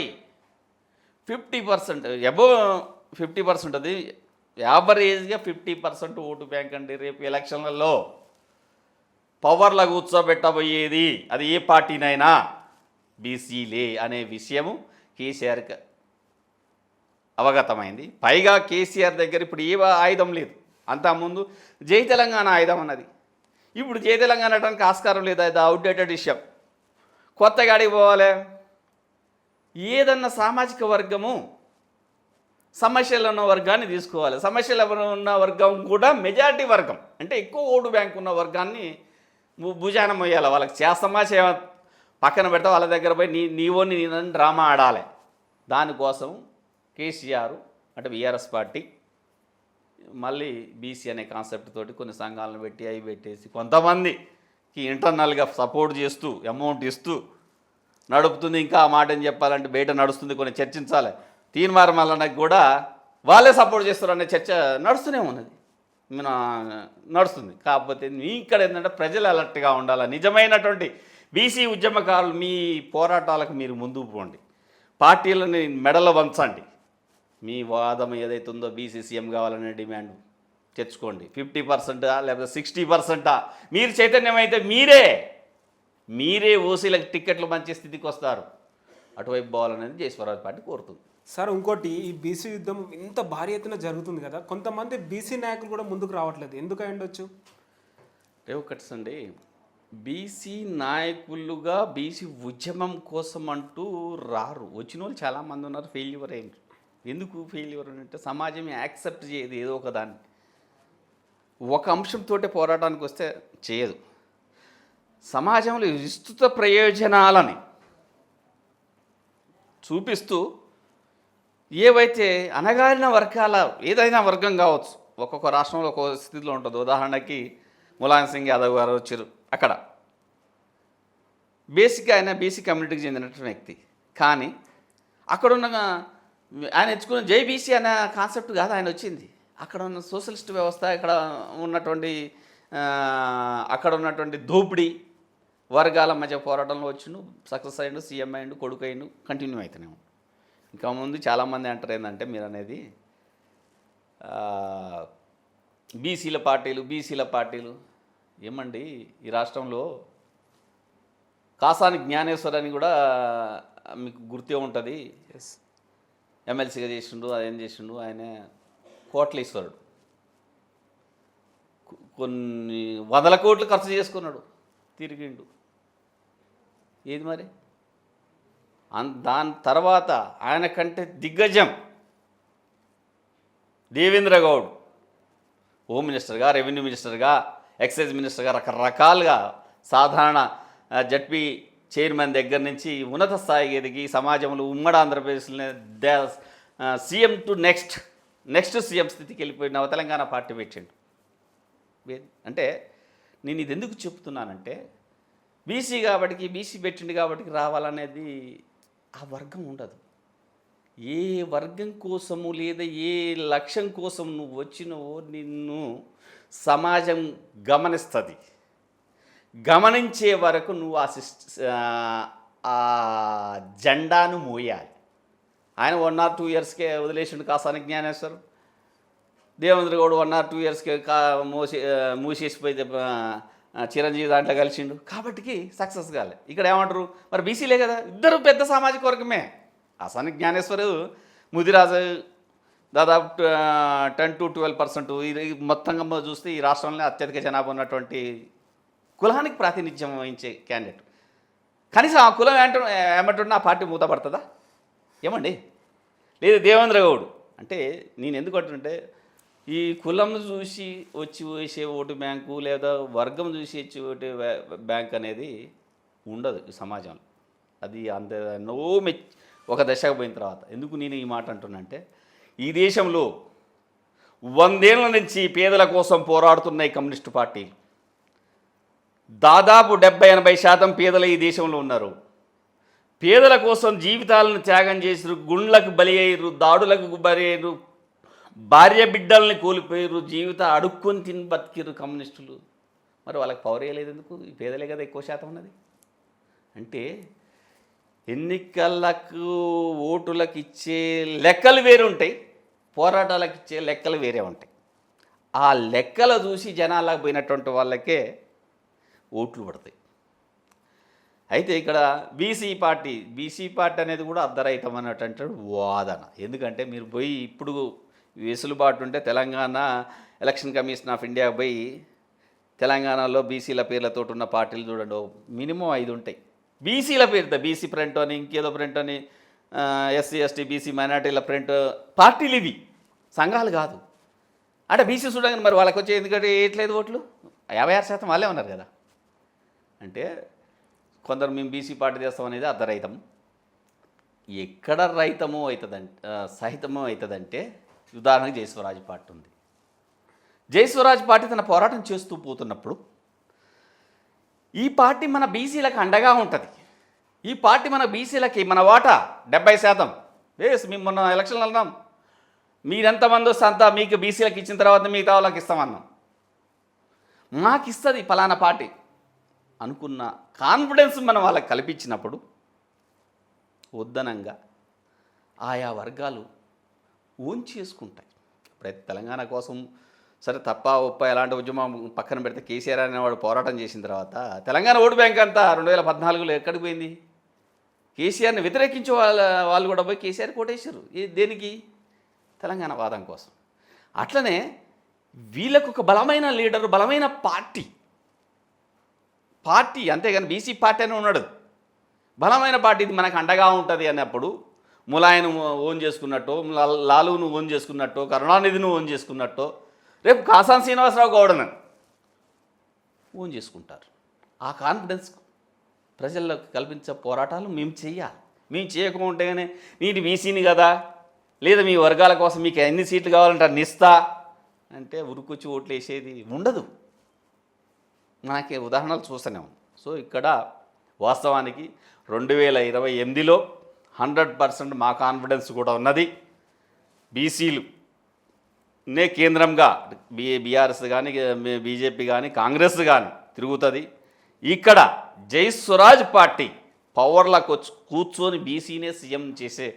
50% అబోవ్ 50% ఉంటుంది, యావరేజ్గా 50% ఓటు బ్యాంక్ అండి. రేపు ఎలక్షన్లలో పవర్లో కూర్చోబెట్టబోయేది అది ఏ పార్టీనైనా బీసీలే అనే విషయము కేసీఆర్కి అవగతమైంది. పైగా కేసీఆర్ దగ్గర ఇప్పుడు ఏ ఆయుధం లేదు. అంతకుముందు జై తెలంగాణ ఆయుధం అన్నది, ఇప్పుడు జై తెలంగాణ అనడానికి ఆస్కారం లేదు. అది అవుట్డేటెడ్ విషయం. కొత్తగా అడిగి పోవాలి. ఏదన్నా సామాజిక వర్గము సమస్యలు ఉన్న వర్గాన్ని తీసుకోవాలి. సమస్యలు ఉన్న వర్గం కూడా మెజారిటీ వర్గం అంటే ఎక్కువ ఓటు బ్యాంక్ ఉన్న వర్గాన్ని భుజాన మొయ్యాలి. వాళ్ళకి చేస్తమా పక్కన పెడతా వాళ్ళ దగ్గర పోయి నీవోని నేను డ్రామా ఆడాలి. దానికోసం కేసీఆర్ అంటే బీఆర్ఎస్ పార్టీ మళ్ళీ బీసీ అనే కాన్సెప్ట్ తోటి కొన్ని సంఘాలను పెట్టి అవి పెట్టేసి కొంతమందికి ఇంటర్నల్గా సపోర్ట్ చేస్తూ అమౌంట్ ఇస్తూ నడుపుతుంది. ఇంకా ఆ మాట ఏం చెప్పాలంటే బయట నడుస్తుంది, కొన్ని చర్చించాలి. తీన్మార్ మల్లన్నకి కూడా వాళ్ళే సపోర్ట్ చేస్తారు అనే చర్చ నడుస్తూనే ఉన్నది, నడుస్తుంది. కాకపోతే మీ ఇక్కడ ఏంటంటే ప్రజలు అలర్ట్గా ఉండాలి. నిజమైనటువంటి బీసీ ఉద్యమకారులు మీ పోరాటాలకు మీరు ముందుకు పోండి, పార్టీలని మెడలో వంచండి. మీ వాదం ఏదైతే ఉందో బీసీ సీఎం కావాలనే డిమాండ్ తెచ్చుకోండి. 50% లేకపోతే 60% మీరు చైతన్యమైతే మీరే ఓసీలకు టిక్కెట్లు మంచి స్థితికి వస్తారు. అటువైపు పోవాలనేది జయస్వరాజ్ పార్టీ కోరుతుంది. సార్ ఇంకోటి, ఈ బీసీ యుద్ధం ఇంత భారీ ఎత్తున జరుగుతుంది కదా, కొంతమంది బీసీ నాయకులు కూడా ముందుకు రావట్లేదు, ఎందుకు అయి ఉండొచ్చు? ఒకటి అండి, బీసీ నాయకులుగా బీసీ ఉద్యమం కోసం అంటూ రారు. వచ్చిన వాళ్ళు చాలామంది ఉన్నారు, ఫెయిల్యూర్ అయ్యారు. ఎందుకు ఫెయిల్యూర్ అంటే సమాజం యాక్సెప్ట్ చేయదు ఏదో ఒక దాన్ని. ఒక అంశంతో పోరాటానికి వస్తే చేయదు. సమాజంలో విస్తృత ప్రయోజనాలని చూపిస్తూ ఏవైతే అనగారిన వర్గాల ఏదైనా వర్గం కావచ్చు, ఒక్కొక్క రాష్ట్రంలో ఒక్కొక్క స్థితిలో ఉంటుంది. ఉదాహరణకి ములాయం సింగ్ యాదవ్ గారు వచ్చారు, అక్కడ బేసిక్గా ఆయన బీసీ కమ్యూనిటీకి చెందినటువంటి వ్యక్తి. కానీ అక్కడున్న ఆయన ఎంచుకున్న జై బీసీ అనే కాన్సెప్ట్ కాదు ఆయన వచ్చింది. అక్కడ ఉన్న సోషలిస్ట్ వ్యవస్థ, అక్కడ ఉన్నటువంటి దోపిడీ వర్గాల మధ్య పోరాటంలో వచ్చిండు, సక్సెస్ అయ్యిండు, సీఎం అయ్యిండు, కొడుకు అయ్యిండు, కంటిన్యూ అవుతూనే ఉండు. ఇంకా ముందు చాలామంది అంటారు ఏంటంటే మీరు అనేది బీసీల పార్టీలు ఏమండి, ఈ రాష్ట్రంలో కాసాని జ్ఞానేశ్వర్ అని కూడా మీకు గుర్తే ఉంటుంది. ఎమ్మెల్సీగా చేసిండు, అదేం చేసిండు, ఆయన కోట్లీశ్వరుడు. కొన్ని 100 కోట్లు ఖర్చు చేసుకున్నాడు, తిరిగిండు. ఏది మరి? దాని తర్వాత ఆయన కంటే దిగ్గజం దేవేంద్ర గౌడ్, హోమ్ మినిస్టర్గా, రెవెన్యూ మినిస్టర్గా, ఎక్సైజ్ మినిస్టర్గా రకరకాలుగా సాధారణ జడ్పీ చైర్మన్ దగ్గర నుంచి ఉన్నత స్థాయికి ఎదిగి సమాజంలో ఉమ్మడి ఆంధ్రప్రదేశ్లో సీఎం టు నెక్స్ట్ సీఎం స్థితికి వెళ్ళిపోయిన తెలంగాణ పార్టీ పెట్టిండు. అంటే నేను ఇది ఎందుకు చెప్తున్నానంటే బీసీ పెట్టిండు కాబట్టి రావాలనేది ఆ వర్గం ఉండదు. ఏ వర్గం కోసము లేదా ఏ లక్ష్యం కోసం నువ్వు వచ్చినవో నిన్ను సమాజం గమనిస్తుంది. గమనించే వరకు నువ్వు ఆ జెండాను మోయాలి. ఆయన 1 or 2 yearsకే వదిలేసిండు కాసాని జ్ఞానేశ్వర్. దేవేంద్ర గౌడ్ 1 or 2 yearsకే మూసేసిపోయి చిరంజీవి దాంట్లో కలిసిండు. కాబట్టికి సక్సెస్ కాలే. ఇక్కడ ఏమంటారు మరి బీసీలే కదా, ఇద్దరు పెద్ద సామాజిక వర్గమే. కాసాని జ్ఞానేశ్వర్, ముదిరాజు దాదాపు 10 to 12%. ఇది మొత్తంగా చూస్తే ఈ రాష్ట్రంలో అత్యధిక జనాభా ఉన్నటువంటి కులానికి ప్రాతినిధ్యం వహించే క్యాండిడేట్. కనీసం ఆ కులం ఏమంటున్నా ఆ పార్టీ మూతపడుతుందా ఏమండి? లేదు దేవేంద్ర గౌడ్ అంటే నేను ఎందుకు అంటుంటే ఈ కులం చూసి వచ్చి వేసే ఓటు బ్యాంకు లేదా వర్గం చూసి వచ్చి ఓటు బ్యాంక్ అనేది ఉండదు ఈ సమాజంలో. అది అంత ఒక దశకు పోయిన తర్వాత. ఎందుకు నేను ఈ మాట అంటున్నా అంటే ఈ దేశంలో 100 ఏళ్ల నుంచి పేదల కోసం పోరాడుతున్న ఈ కమ్యూనిస్టు పార్టీలు దాదాపు 70-80% పేదలు ఈ దేశంలో ఉన్నారు. పేదల కోసం జీవితాలను త్యాగం చేసిరు, గుండ్లకు బలి అయ్యారు, దాడులకు బలి అయ్యారు, భార్య బిడ్డల్ని కోల్పోయారు, అడుక్కొని తిని బతికిరు కమ్యూనిస్టులు. మరి వాళ్ళకి పవర్ వేయలేదు ఎందుకు? ఈ పేదలే కదా ఎక్కువ శాతం ఉన్నది. అంటే ఎన్నికలకు ఓటులకు ఇచ్చే లెక్కలు వేరే ఉంటాయి, పోరాటాలకు ఇచ్చే లెక్కలు వేరే ఉంటాయి. ఆ లెక్కలు చూసి జనాలకు పోయినటువంటి వాళ్ళకే ఓట్లు పడతాయి. అయితే ఇక్కడ బీసీ పార్టీ అనేది కూడా అర్ధరహితం అన్నటువంటి వాదన. ఎందుకంటే మీరు పోయి ఇప్పుడు వెసులుబాటు ఉంటే Telangana election commission of India పోయి తెలంగాణలో బీసీల పేర్లతో ఉన్న పార్టీలు చూడండి, మినిమం 5 ఉంటాయి. బీసీల పేరుతో బీసీ ఫ్రంట్ అని, ఇంకేదో ఫ్రంట్ అని, ఎస్సీ ఎస్టీ బీసీ మైనార్టీల ఫ్రంట్ పార్టీలు ఇవి, సంఘాలు కాదు. అంటే బీసీ చూడగానే మరి వాళ్ళకి వచ్చే ఎందుకంటే వేయట్లేదు ఓట్లు, 56% వాళ్ళే ఉన్నారు కదా. అంటే కొందరు మేము బీసీ పార్టీ చేస్తాం అనేది అర్ధరహితం. ఎక్కడ రైతమో అవుతుందంటే సహితమో అవుతుందంటే ఉదాహరణకు జయస్వరాజ్ పార్టీ ఉంది. జయస్వరాజ్ పార్టీ తన పోరాటం చేస్తూ పోతున్నప్పుడు ఈ పార్టీ మన బీసీలకు అండగా ఉంటుంది. ఈ పార్టీ మన బీసీలకి మన వాటా 70%. మేము మొన్న ఎలక్షన్లు అన్నాం, మీరెంతమంది వస్తే అంతా మీకు బీసీలకు ఇచ్చిన తర్వాత మిగతా వాళ్ళకి ఇస్తామన్నాం. మాకు ఇస్తుంది ఫలానా పార్టీ అనుకున్న కాన్ఫిడెన్స్ మనం వాళ్ళకి కల్పించినప్పుడు వద్దనంగా ఆయా వర్గాలు ఓన్ చేసుకుంటాయి. ఇప్పుడైతే తెలంగాణ కోసం సరే తప్ప ఒప్ప ఎలాంటి ఉద్యమం పక్కన పెడితే కేసీఆర్ అనేవాడు పోరాటం చేసిన తర్వాత తెలంగాణ ఓటు బ్యాంక్ అంతా 2014లో ఎక్కడికి పోయింది? కేసీఆర్ని వ్యతిరేకించే వాళ్ళు కూడా పోయి కేసీఆర్ కోటేశారు. దేనికి? తెలంగాణ వాదం కోసం. అట్లనే వీళ్ళకు ఒక బలమైన లీడరు, బలమైన పార్టీ అంతేగాని బీసీ పార్టీ అని ఉన్నాడు, బలమైన పార్టీ ఇది మనకు అండగా ఉంటుంది అన్నప్పుడు ములాయను ఓన్ చేసుకున్నట్టు, లాలును ఓన్ చేసుకున్నట్టు, కరుణానిధిని ఓన్ చేసుకున్నట్టు రేపు కాసాని శ్రీనివాసరావు గౌడను ఓన్ చేసుకుంటారు. ఆ కాన్ఫిడెన్స్ ప్రజలకు కల్పించే పోరాటాలు మేము చేయాలి. మేము చేయకుంటేనే నీటి బీసీని కదా, లేదా మీ వర్గాల కోసం మీకు ఎన్ని సీట్లు కావాలంటే అన్ని ఇస్తా అంటే ఉరుకొచ్చి ఓట్లు వేసేది ఉండదు. మనకి ఉదాహరణలు చూస్తూనే ఉన్నాం. సో ఇక్కడ వాస్తవానికి 2028లో 100% మా కాన్ఫిడెన్స్ కూడా ఉన్నది. బీసీలునే కేంద్రంగా బీఆర్ఎస్ కానీ, బీజేపీ కానీ, కాంగ్రెస్ కానీ తిరుగుతుంది. ఇక్కడ జయస్వరాజ్ పార్టీ పవర్లకు వచ్చి కూర్చొని బీసీనే సీఎం చేసే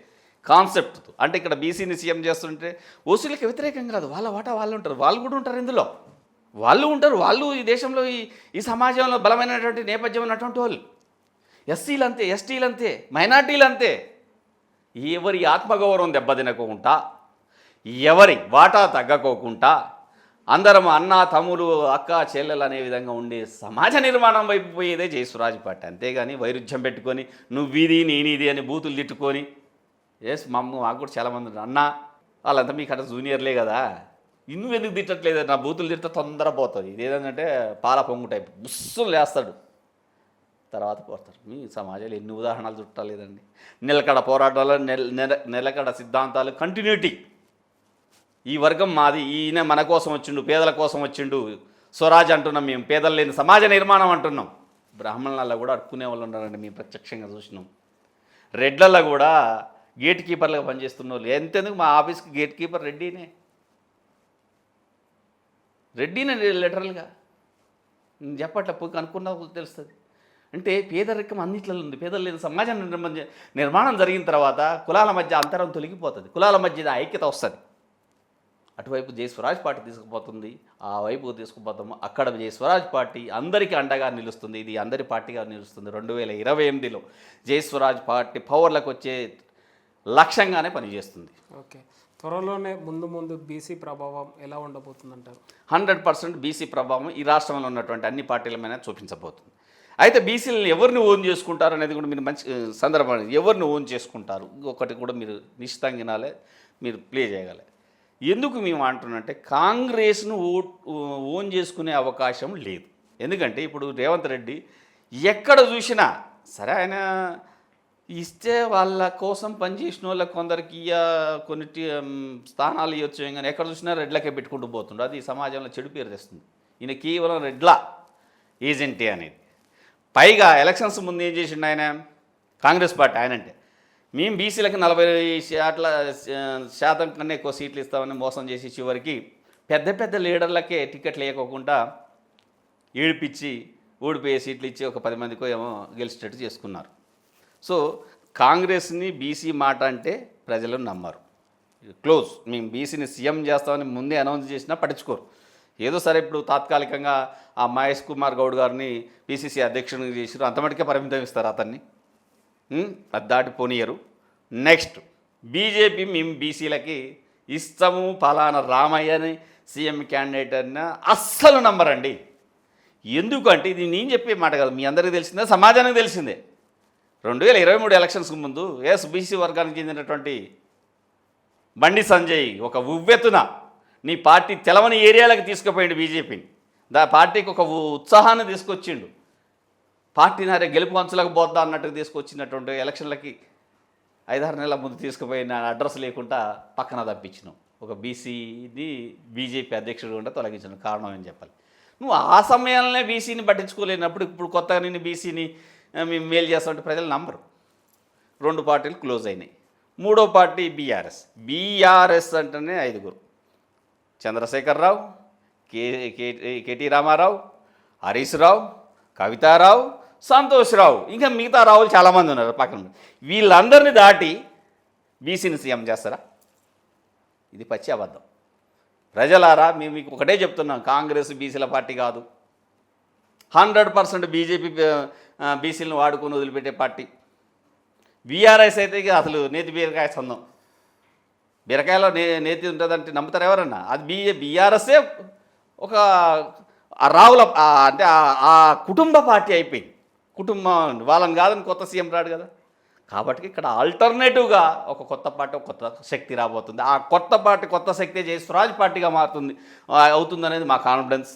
కాన్సెప్ట్. అంటే ఇక్కడ బీసీని సీఎం చేస్తుంటే ఓసీలకు వ్యతిరేకం కాదు, వాళ్ళ వాటా వాళ్ళు ఉంటారు, వాళ్ళు కూడా ఉంటారు, ఇందులో వాళ్ళు ఉంటారు. వాళ్ళు ఈ దేశంలో ఈ సమాజంలో బలమైనటువంటి నేపథ్యం ఉన్నటువంటి వాళ్ళు. ఎస్సీలు అంతే, ఎస్టీలు అంతే, మైనార్టీలు అంతే. ఎవరి ఆత్మగౌరవం దెబ్బతినకోకుండా, ఎవరి వాటా తగ్గకోకుండా అందరం అన్న తమ్ములు అక్క చెల్లెలు అనే విధంగా ఉండే సమాజ నిర్మాణం వైపు పోయేదే జయస్వరాజ్ పార్టీ. అంతేగాని వైరుధ్యం పెట్టుకొని నువ్విది నేనిది అని బూతులు తిట్టుకొని మాకు కూడా చాలామంది అన్న వాళ్ళంతా మీకు అట్లా జూనియర్లే కదా, నువ్వెందుకు తిట్టట్లేదు, నా బూతులు తిట్ట తొందర పోతుంది. ఇదేంటంటే పాల పొంగు టైప్ బుస్సులు లేస్తాడు, తర్వాత పోతారు. మీ సమాజంలో ఎన్ని ఉదాహరణలు చుట్టలేదండి. నిలకడ పోరాటాలు, నిలకడ సిద్ధాంతాలు, కంటిన్యూటీ. ఈ వర్గం మాది, ఈయన మన కోసం వచ్చిండు, పేదల కోసం వచ్చిండు, స్వరాజ్ అంటున్నాం మేము, పేదలు లేని సమాజ నిర్మాణం అంటున్నాం. బ్రాహ్మణులలో కూడా అడుక్కునే వాళ్ళు ఉన్నారండి, మేము ప్రత్యక్షంగా చూసినాం. రెడ్లలో కూడా గేట్ కీపర్లుగా పనిచేస్తున్న వాళ్ళు. ఎంతెందుకు మా ఆఫీస్కి గేట్ కీపర్ రెడ్డినే లిటరల్గా చెప్పట్లే, పోయి కనుక్కున్నా తెలుస్తుంది. అంటే పేదరికం అన్నిట్లలో ఉంది. పేదలు లేని సమాజం నిర్మాణం జరిగిన తర్వాత కులాల మధ్య అంతరం తొలగిపోతుంది, కులాల మధ్య ఐక్యత వస్తుంది. అటువైపు జయస్వరాజ్ పార్టీ తీసుకుపోతుంది, ఆ వైపు తీసుకుపోతాము. అక్కడ జయస్వరాజ్ పార్టీ అందరికీ అండగా నిలుస్తుంది, ఇది అందరి పార్టీగా నిలుస్తుంది. 2028లో జయస్వరాజ్ పార్టీ పవర్లకు వచ్చే లక్ష్యంగానే పనిచేస్తుంది. ఓకే, త్వరలోనే ముందు బీసీ ప్రభావం ఎలా ఉండబోతుందంటారు? 100% బీసీ ప్రభావం ఈ రాష్ట్రంలో ఉన్నటువంటి అన్ని పార్టీల మీద చూపించబోతుంది. అయితే బీసీలను ఎవరిని ఓన్ చేసుకుంటారు అనేది కూడా మీరు మంచి సందర్భం. ఎవరిని ఓన్ చేసుకుంటారు ఒకటి కూడా మీరు నిశ్చితంగా వినాలి, మీరు ప్లే చేయగలరు. ఎందుకు మేము అంటున్నంటే కాంగ్రెస్ను ఓన్ చేసుకునే అవకాశం లేదు. ఎందుకంటే ఇప్పుడు రేవంత్ రెడ్డి ఎక్కడ చూసినా సరే, ఆయన ఇస్తే వాళ్ళ కోసం పనిచేసిన వాళ్ళకి కొందరికి కొన్ని స్థానాలు ఇవ్వచ్చు కానీ ఎక్కడ చూసినా రెడ్లకే పెట్టుకుంటూ పోతుండ్రు. అది సమాజంలో చెడు పేరు తెస్తుంది. ఈయన కేవలం రెడ్ల ఏజెంటే అనేది. పైగా ఎలక్షన్స్ ముందు ఏం చేసిండు ఆయన, కాంగ్రెస్ పార్టీ ఆయనంటే మేము బీసీలకి 40% కన్నా ఎక్కువ సీట్లు ఇస్తామని మోసం చేసి చివరికి పెద్ద పెద్ద లీడర్లకే టికెట్లు వేయకోకుండా ఏడిపించి ఓడిపోయే సీట్లు ఇచ్చి ఒక 10 మందికో ఏమో గెలిచేటట్టు చేసుకున్నారు. సో కాంగ్రెస్ని బీసీ మాట అంటే ప్రజలు నమ్మరు. క్లోజ్, మేము బీసీని సీఎం చేస్తామని ముందే అనౌన్స్ చేసినా పట్టించుకోరు. ఏదో సరే ఇప్పుడు తాత్కాలికంగా ఆ మహేష్ కుమార్ గౌడ్ గారిని పీసీసీ అధ్యక్షుడిని చేసారు, అంతమటికే పరిమితం ఇస్తారు అతన్ని, అది దాటిపోనీయరు. నెక్స్ట్ బీజేపీ మేము బీసీలకి ఇస్తాము పలానా రామయ్యని సీఎం క్యాండిడేట్ అన్న అస్సలు నమ్మరండి. ఎందుకంటే ఇది నేను చెప్పే మాట కాదు, మీ అందరికీ తెలిసిందే, సమాజానికి తెలిసిందే. 2023 ఎలక్షన్స్కి ముందు బీసీ వర్గానికి చెందినటువంటి బండి సంజయ్ ఒక ఉవ్వెత్తున నీ పార్టీ తెలవని ఏరియాలకు తీసుకుపోయిండు బీజేపీని. పార్టీకి ఒక ఉత్సాహాన్ని తీసుకొచ్చిండు. పార్టీని అరే గెలుపు అంచులకు పోద్దా అన్నట్టుగా తీసుకొచ్చినటువంటి ఎలక్షన్లకి 5-6 నెలల ముందు తీసుకుపోయిన అడ్రస్ లేకుండా పక్కన తప్పించినాం. ఒక బీసీని బీజేపీ అధ్యక్షుడు కూడా తొలగించిన కారణం అని చెప్పాలి. నువ్వు ఆ సమయంలోనే బీసీని పట్టించుకోలేనప్పుడు ఇప్పుడు కొత్తగా నేను బీసీని మేము మేలు చేస్తామంటే ప్రజలు నమ్మరు. 2 పార్టీలు క్లోజ్ అయినాయి. 3వ పార్టీ బీఆర్ఎస్ అంటేనే 5: చంద్రశేఖరరావు, కేటీ రామారావు, హరీష్ రావు, కవితారావు, సంతోష్ రావు, ఇంకా మిగతా రావులు చాలామంది ఉన్నారు పక్కన. వీళ్ళందరినీ దాటి బీసీని సీఎం చేస్తారా? ఇది పచ్చి అబద్ధం. ప్రజలారా మేము మీకు ఒకటే చెప్తున్నాం, కాంగ్రెస్ బీసీల పార్టీ కాదు. 100% బీజేపీ బీసీలను వాడుకొని వదిలిపెట్టే పార్టీ. బీఆర్ఎస్ అయితే ఇక అసలు నేతి బీరకాయ సందం. బీరకాయలో నేతి ఉంటుందంటే నమ్ముతారు ఎవరన్నా? అది బీఆర్ఎస్ఏ ఒక రావుల అంటే ఆ కుటుంబ పార్టీ అయిపోయింది. కుటుంబం వాళ్ళని కాదని కొత్త సీఎం రాడు కదా. కాబట్టి ఇక్కడ ఆల్టర్నేటివ్గా ఒక కొత్త పార్టీ, ఒక కొత్త శక్తి రాబోతుంది. ఆ కొత్త పార్టీ, కొత్త శక్తి జయస్వరాజ్ పార్టీగా అవుతుందనేది మా కాన్ఫిడెన్స్.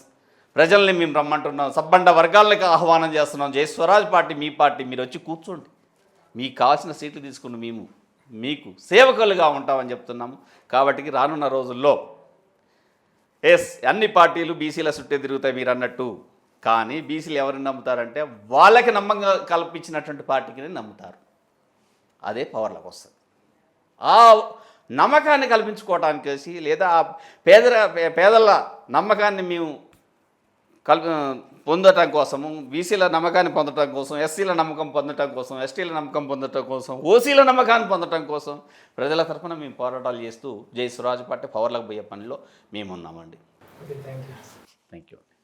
ప్రజల్ని మేము రమ్మంటున్నాం, సబ్బండ వర్గాలకి ఆహ్వానం చేస్తున్నాం. జయస్వరాజ్ పార్టీ మీ పార్టీ, మీరు వచ్చి కూర్చోండి, మీకు కావాల్సిన సీట్లు తీసుకుని మేము మీకు సేవకులుగా ఉంటామని చెప్తున్నాము. కాబట్టి రానున్న రోజుల్లో అన్ని పార్టీలు బీసీల చుట్టే తిరుగుతాయి మీరు అన్నట్టు. కానీ బీసీలు ఎవరిని నమ్ముతారంటే వాళ్ళకి నమ్మకం కల్పించినటువంటి పార్టీకి నమ్ముతారు. అదే పవర్లోకి వస్తుంది. ఆ నమ్మకాన్ని కల్పించుకోవటానికి లేదా పేదల నమ్మకాన్ని మేము పొందటం కోసము, బీసీల నమ్మకాన్ని పొందటం కోసం, ఎస్సీల నమ్మకం పొందటం కోసం, ఎస్టీల నమ్మకం పొందటం కోసం, ఓసీల నమ్మకాన్ని పొందటం కోసం ప్రజల తరఫున మేము పోరాటాలు చేస్తూ జయస్వరాజ్ పార్టీ పవర్లకు పోయే పనిలో మేము ఉన్నామండి. Thank you. Thank you.